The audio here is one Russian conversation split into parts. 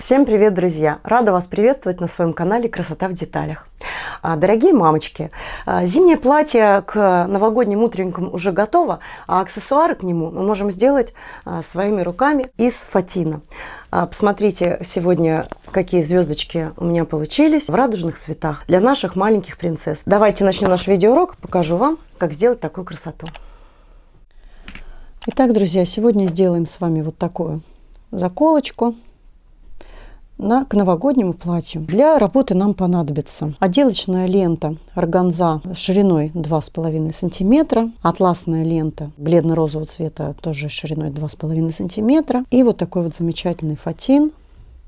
Всем привет, друзья! Рада вас приветствовать на своем канале «Красота в деталях». Дорогие мамочки, зимнее платье к новогодним утренникам уже готово, а аксессуары к нему мы можем сделать своими руками из фатина. Посмотрите сегодня, какие звездочки у меня получились в радужных цветах для наших маленьких принцесс. Давайте начнем наш видеоурок, покажу вам, как сделать такую красоту. Итак, друзья, сегодня сделаем с вами вот такую заколочку к новогоднему платью. Для работы нам понадобится отделочная лента органза шириной 2,5 см, атласная лента бледно-розового цвета тоже шириной 2,5 см и вот такой вот замечательный фатин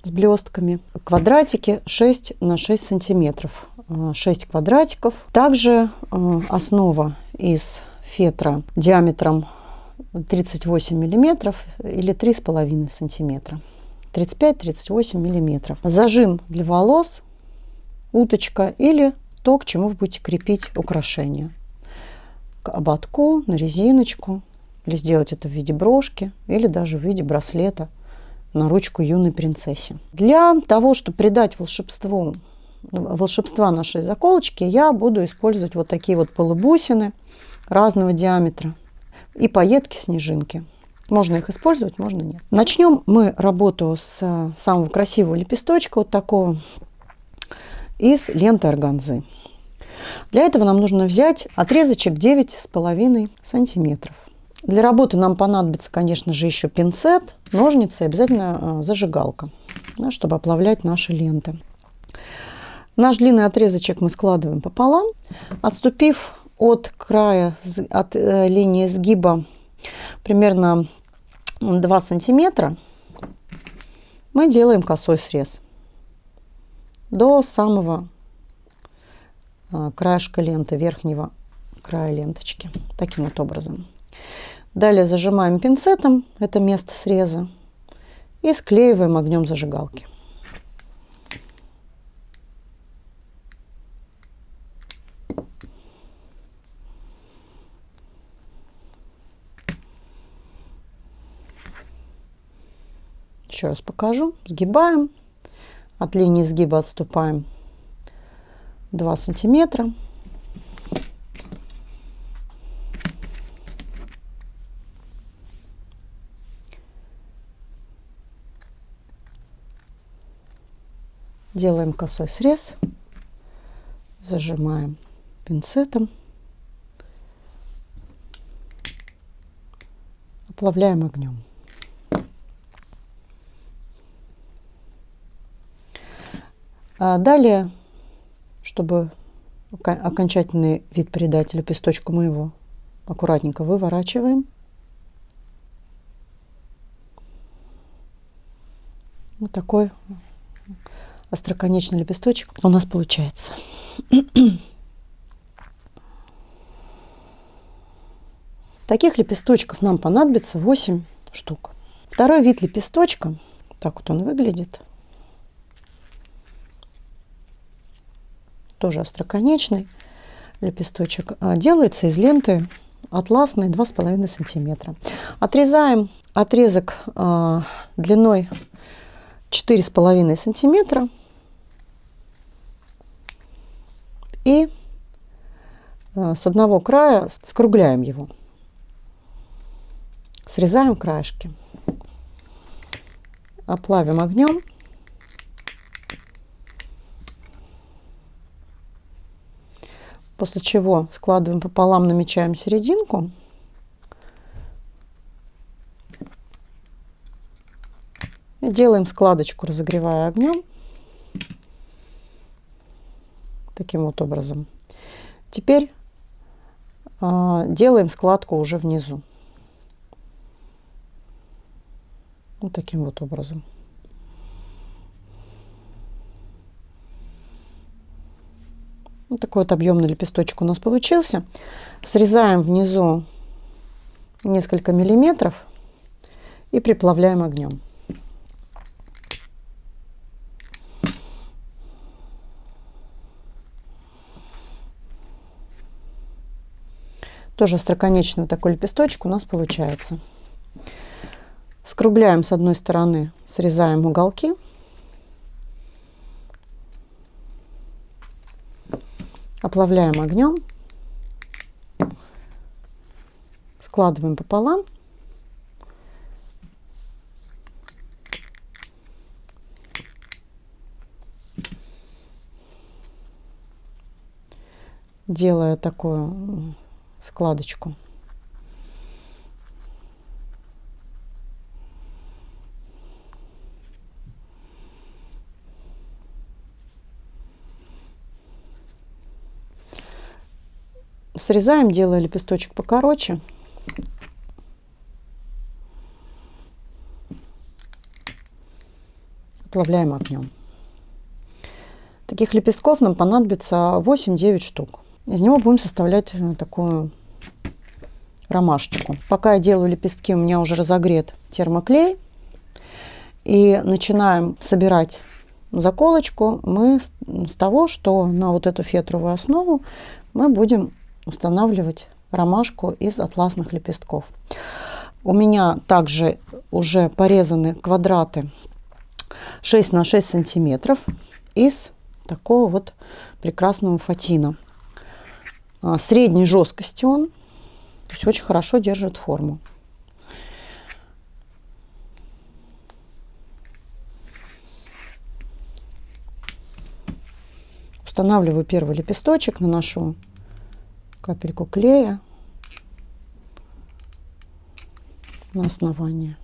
с блестками. Квадратики 6 на 6 сантиметров, 6 квадратиков. Также основа из фетра диаметром 38 мм или 3,5 сантиметра. 35-38 миллиметров. Зажим для волос, уточка или то, к чему вы будете крепить украшения. К ободку, на резиночку, или сделать это в виде брошки, или даже в виде браслета на ручку юной принцессе. Для того, чтобы придать волшебства нашей заколочки, я буду использовать вот такие вот полубусины разного диаметра и пайетки-снежинки. Можно их использовать, можно нет. Начнем мы работу с самого красивого лепесточка, вот такого, из ленты органзы. Для этого нам нужно взять отрезочек 9,5 сантиметров. Для работы нам понадобится, конечно же, еще пинцет, ножницы и обязательно зажигалка, чтобы оплавлять наши ленты. Наш длинный отрезочек мы складываем пополам, отступив от края, от линии сгиба примерно 2 сантиметра, мы делаем косой срез до самого краешка ленты, верхнего края ленточки, таким вот образом. Далее зажимаем пинцетом это место среза и склеиваем огнем зажигалки. Еще раз покажу. Сгибаем. От линии сгиба отступаем 2 сантиметра. Делаем косой срез. Зажимаем пинцетом. Оплавляем огнем. Далее, чтобы окончательный вид придать лепесточку, мы его аккуратненько выворачиваем. Вот такой остроконечный лепесточек у нас получается. Таких лепесточков нам понадобится 8 штук. Второй вид лепесточка, так вот он выглядит. Тоже остроконечный лепесточек, делается из ленты атласной 2,5 сантиметра. Отрезаем отрезок длиной 4,5 сантиметра и с одного края скругляем его. Срезаем краешки, оплавим огнем. После чего складываем пополам, намечаем серединку. И делаем складочку, разогревая огнем. Таким вот образом. Теперь делаем складку уже внизу. Вот таким вот образом. Вот такой вот объемный лепесточек у нас получился. Срезаем внизу несколько миллиметров и приплавляем огнем. Тоже остроконечный вот такой лепесточек у нас получается. Скругляем с одной стороны, срезаем уголки Оплавляем огнем, складываем пополам. Делая такую складочку. Срезаем, делая лепесточек покороче. Оплавляем огнем. Таких лепестков нам понадобится 8-9 штук. Из него будем составлять такую ромашечку. Пока я делаю лепестки, у меня уже разогрет термоклей. И начинаем собирать заколочку мы с того, что на вот эту фетровую основу мы будем устанавливать ромашку из атласных лепестков. У меня также уже порезаны квадраты 6 на 6 сантиметров из такого вот прекрасного фатина. Средней жесткости он, то есть очень хорошо держит форму. Устанавливаю первый лепесточек, наношу капельку клея на основание.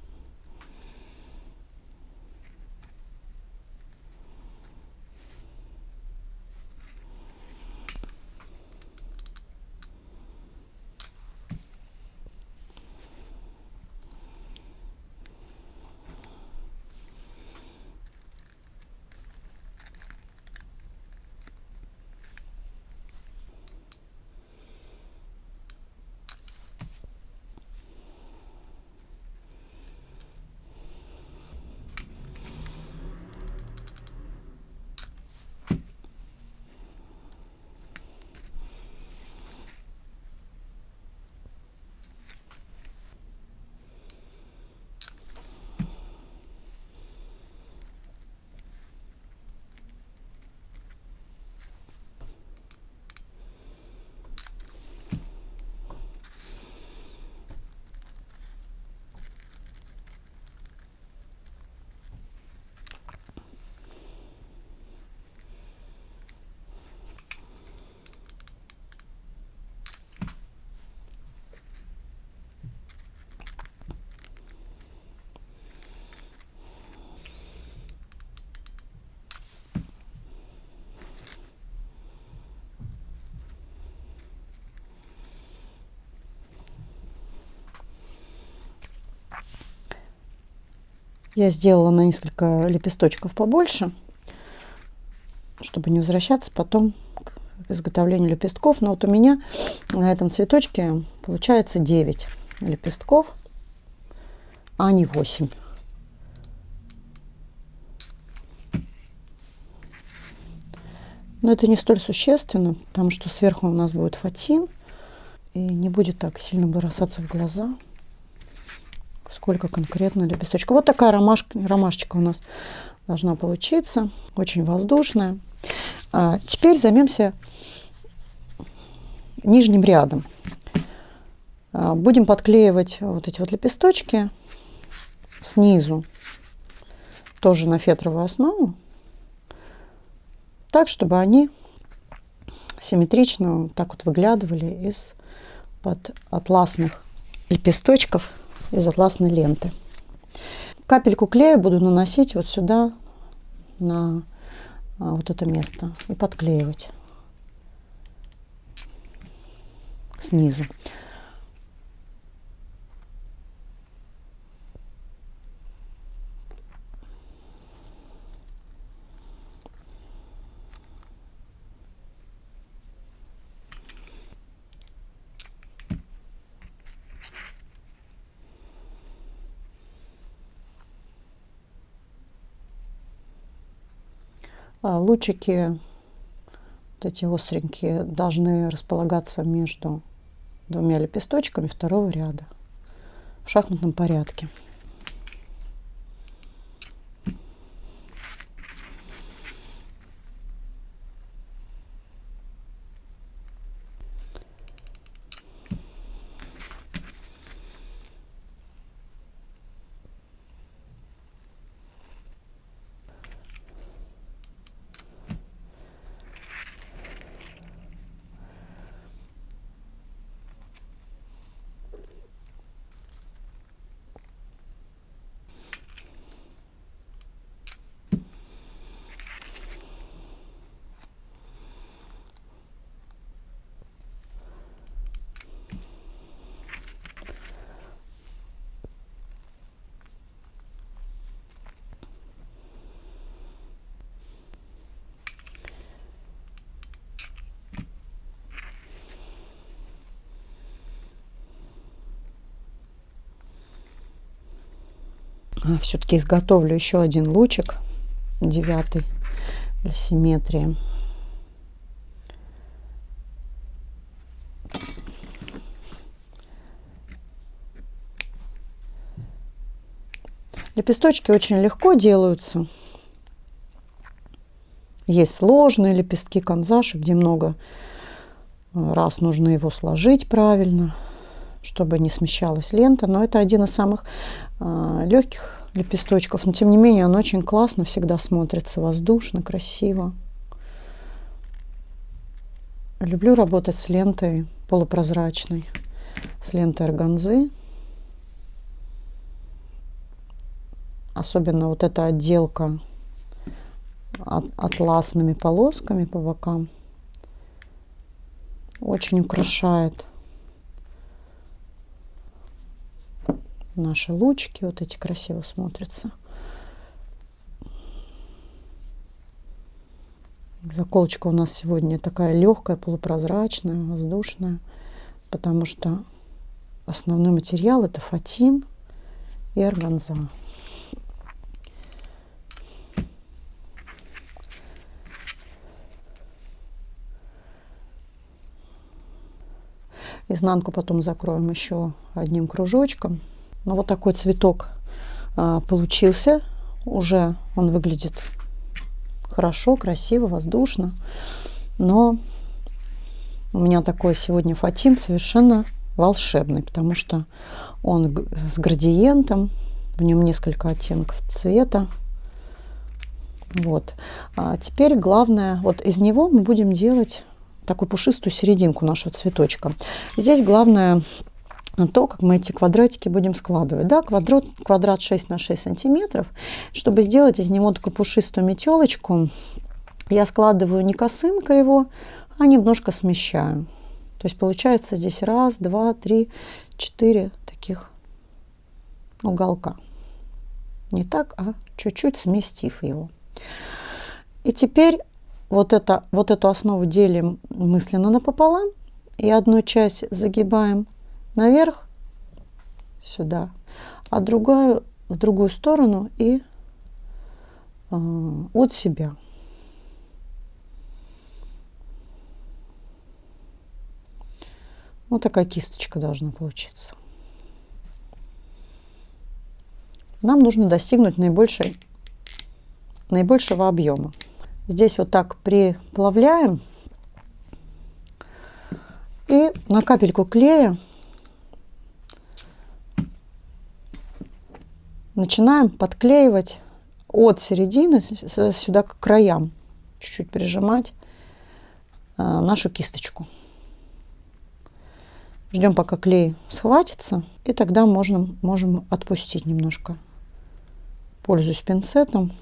Я сделала на несколько лепесточков побольше, чтобы не возвращаться потом к изготовлению лепестков. Но вот у меня на этом цветочке получается 9 лепестков, а не 8. Но это не столь существенно, потому что сверху у нас будет фатин, и не будет так сильно бросаться в глаза, сколько конкретно лепесточков. Вот такая ромашечка у нас должна получиться, очень воздушная. Теперь займемся нижним рядом. Будем подклеивать вот эти вот лепесточки снизу, тоже на фетровую основу, так, чтобы они симметрично так вот выглядывали из-под атласных лепесточков, из атласной ленты. Капельку клея буду наносить вот сюда, на вот это место, и подклеивать снизу. Лучики, вот эти остренькие, должны располагаться между двумя лепесточками второго ряда в шахматном порядке. Все-таки изготовлю еще один лучик, 9 для симметрии. Лепесточки очень легко делаются. Есть сложные лепестки канзаши, где много раз нужно его сложить правильно, чтобы не смещалась лента. Но это один из самых легких лепесточков. Но тем не менее он очень классно всегда смотрится, воздушно, красиво. Люблю работать с лентой полупрозрачной, с лентой органзы. Особенно вот эта отделка атласными полосками по бокам очень украшает наши лучики. Вот эти красиво смотрятся. Заколочка у нас сегодня такая легкая, полупрозрачная, воздушная, потому что основной материал это фатин и органза. Изнанку потом закроем еще одним кружочком. Но вот такой цветок получился. Уже он выглядит хорошо, красиво, воздушно. Но у меня такой сегодня фатин совершенно волшебный, потому что он с градиентом, в нем несколько оттенков цвета. Вот. А теперь главное, вот из него мы будем делать такую пушистую серединку нашего цветочка. Здесь главное то, как мы эти квадратики будем складывать. Да, квадрат 6 на 6 сантиметров. Чтобы сделать из него такую пушистую метелочку, я складываю не косынкой его, а немножко смещаю. То есть получается здесь 1, 2, 3, 4 таких уголка. Не так, а чуть-чуть сместив его. И теперь вот эту основу делим мысленно напополам. И одну часть загибаем наверх, сюда, а другую в другую сторону и от себя. Вот такая кисточка должна получиться. Нам нужно достигнуть наибольшего объема. Здесь вот так приплавляем и на капельку клея начинаем подклеивать от середины сюда к краям, чуть-чуть прижимать нашу кисточку. Ждем, пока клей схватится, и тогда можем отпустить немножко. Пользуюсь пинцетом.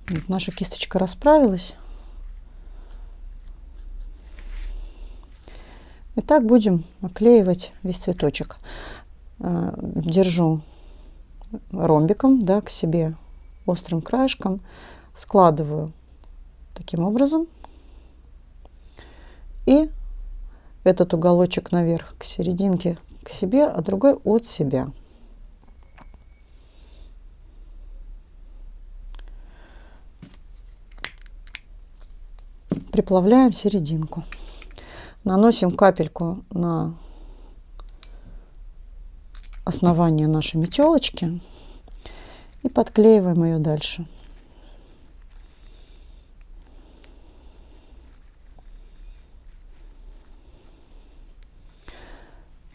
Вот наша кисточка расправилась. И так будем оклеивать весь цветочек. Держу ромбиком, да, к себе острым краешком, складываю таким образом. И этот уголочек наверх к серединке к себе, а другой от себя. Приплавляем серединку. Наносим капельку на основание нашей метелочки и подклеиваем ее дальше.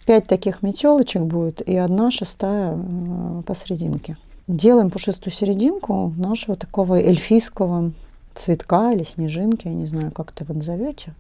Пять таких метелочек будет и 1/6 посерединке. Делаем пушистую серединку нашего такого эльфийского цветка или снежинки, я не знаю, как это вы назовете.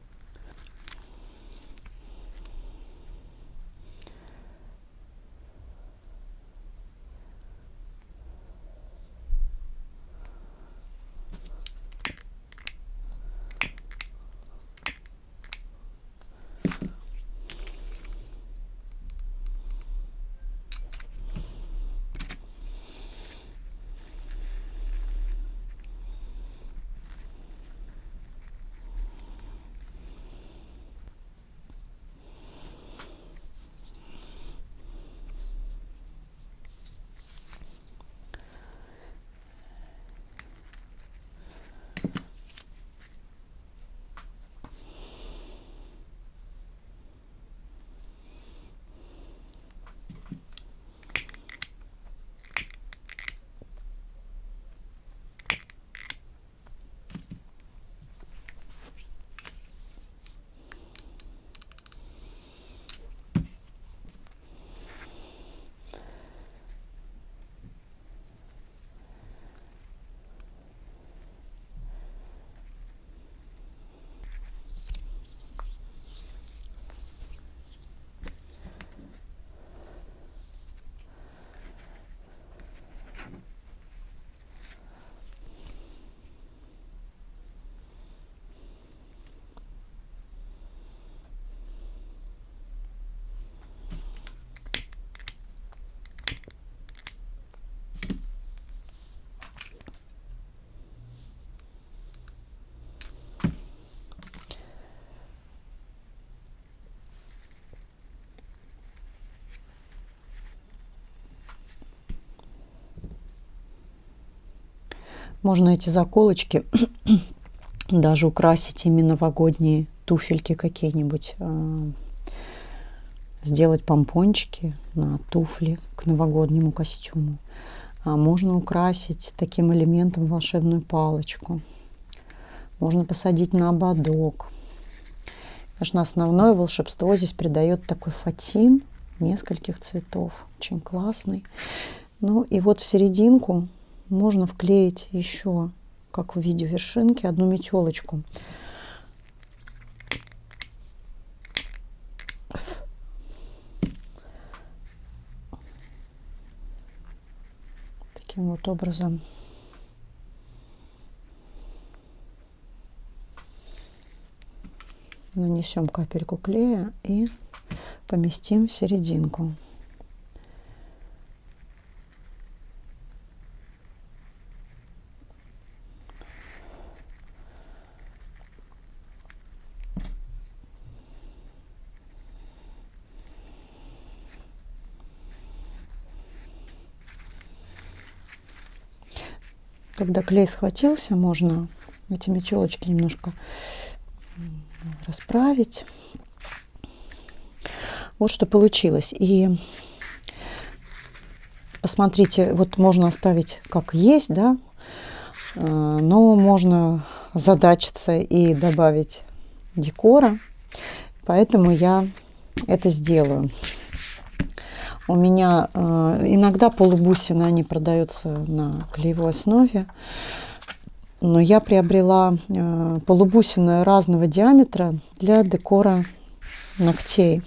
Можно эти заколочки даже украсить ими новогодние туфельки какие-нибудь, сделать помпончики на туфли к новогоднему костюму. А можно украсить таким элементом волшебную палочку. Можно посадить на ободок. Конечно, основное волшебство здесь придает такой фатин нескольких цветов. Очень классный. Ну и вот в серединку можно вклеить еще, как в виде вершинки, одну метелочку. Таким вот образом. Нанесем капельку клея и поместим в серединку. Когда клей схватился, можно эти метелочки немножко расправить. Вот что получилось. И посмотрите, вот можно оставить как есть, да, но можно озадачиться и добавить декора. Поэтому я это сделаю. У меня иногда полубусины, они продаются на клеевой основе, но я приобрела полубусины разного диаметра для декора ногтей.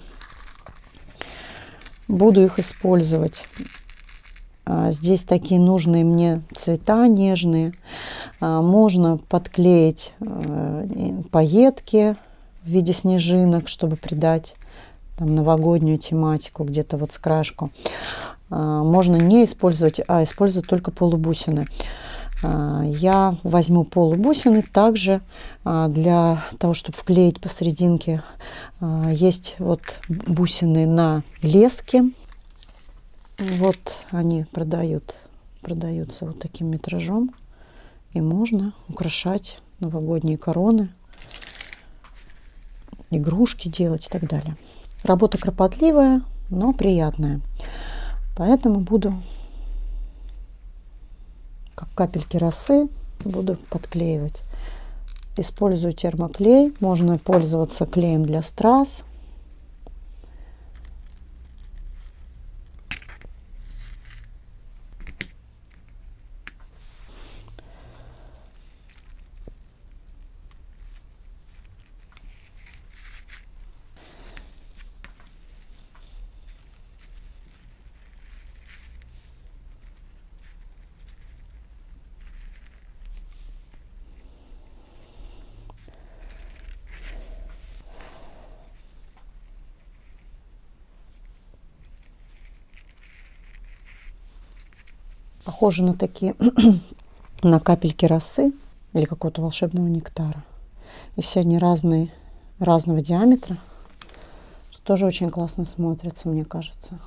Буду их использовать. Здесь такие нужные мне цвета нежные. Можно подклеить пайетки в виде снежинок, чтобы придать там новогоднюю тематику, где-то вот с краешку. Можно не использовать, а использовать только полубусины. Я возьму полубусины также для того, чтобы вклеить посерединке. Есть вот бусины на леске. Вот они продаются вот таким метражом. И можно украшать новогодние короны, игрушки делать и так далее. Работа кропотливая, но приятная. Поэтому буду, как капельки росы, буду подклеивать. Использую термоклей. Можно пользоваться клеем для страз. Похожи на такие, на капельки росы или какого-то волшебного нектара. И все они разного диаметра, что тоже очень классно смотрится, мне кажется.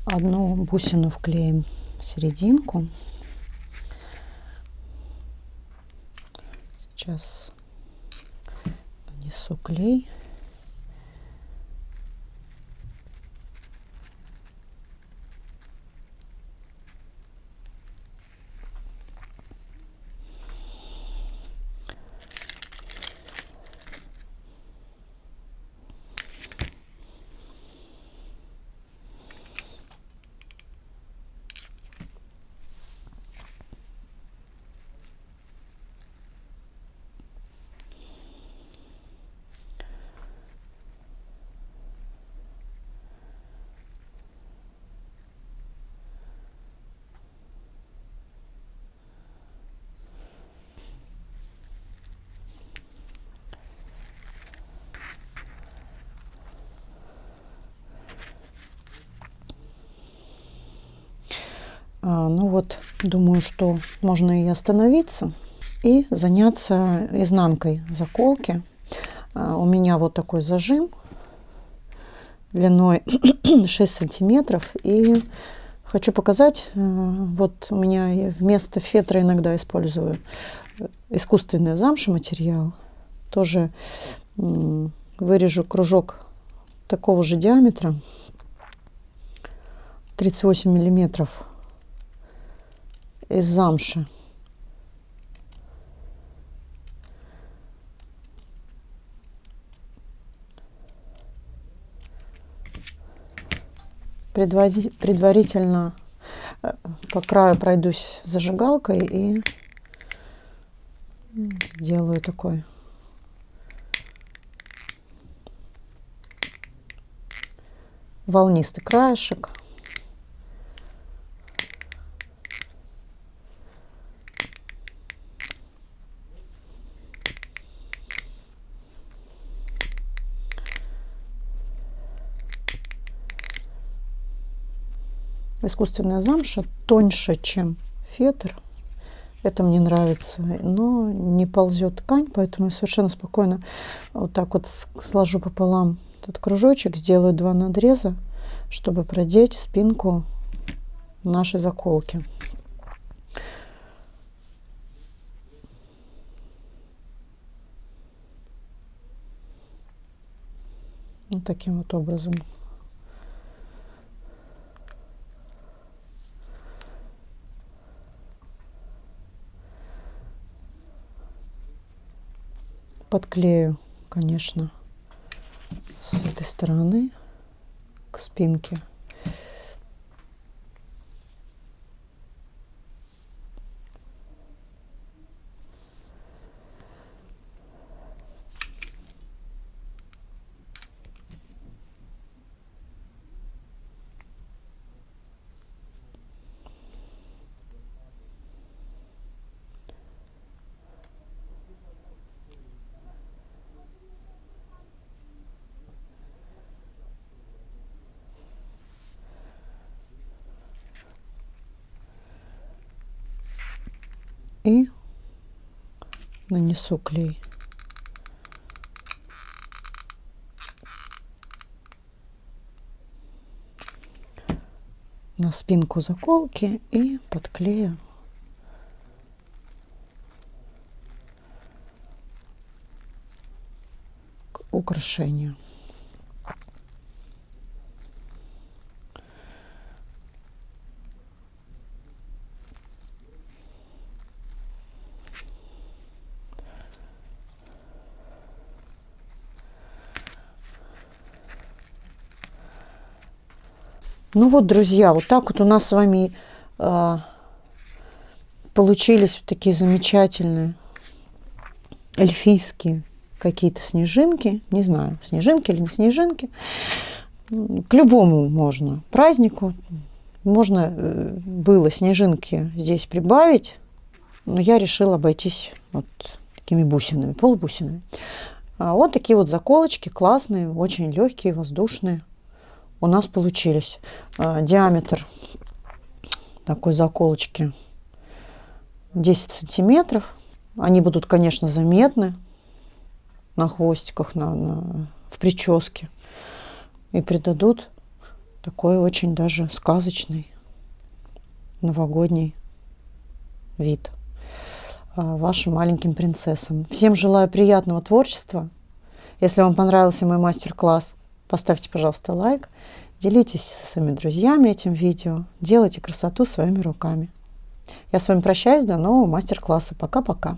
Одну бусину вклеим в серединку. Сейчас нанесу клей. Ну вот, думаю, что можно и остановиться и заняться изнанкой заколки. У меня вот такой зажим длиной 6 сантиметров. И хочу показать, вот у меня вместо фетра иногда использую искусственный замшематериал. Тоже вырежу кружок такого же диаметра, 38 миллиметров, из замши. Предварительно по краю пройдусь зажигалкой и сделаю такой волнистый краешек. Искусственная замша тоньше, чем фетр. Это мне нравится, но не ползет ткань, поэтому я совершенно спокойно вот так вот сложу пополам этот кружочек, сделаю 2 надреза, чтобы продеть спинку нашей заколки. Вот таким вот образом. Подклею, конечно, с этой стороны к спинке. И нанесу клей. На спинку заколки и подклею к украшению. Ну вот, друзья, вот так вот у нас с вами получились вот такие замечательные эльфийские какие-то снежинки. Не знаю, снежинки или не снежинки. К любому можно празднику. Можно было снежинки здесь прибавить, но я решила обойтись вот такими бусинами, полубусинами. Вот такие вот заколочки классные, очень легкие, воздушные у нас получились. Диаметр такой заколочки 10 сантиметров. Они будут, конечно, заметны на хвостиках, в прическе. И придадут такой очень даже сказочный новогодний вид вашим маленьким принцессам. Всем желаю приятного творчества. Если вам понравился мой мастер-класс, поставьте, пожалуйста, лайк. Делитесь со своими друзьями этим видео. Делайте красоту своими руками. Я с вами прощаюсь. До нового мастер-класса. Пока-пока.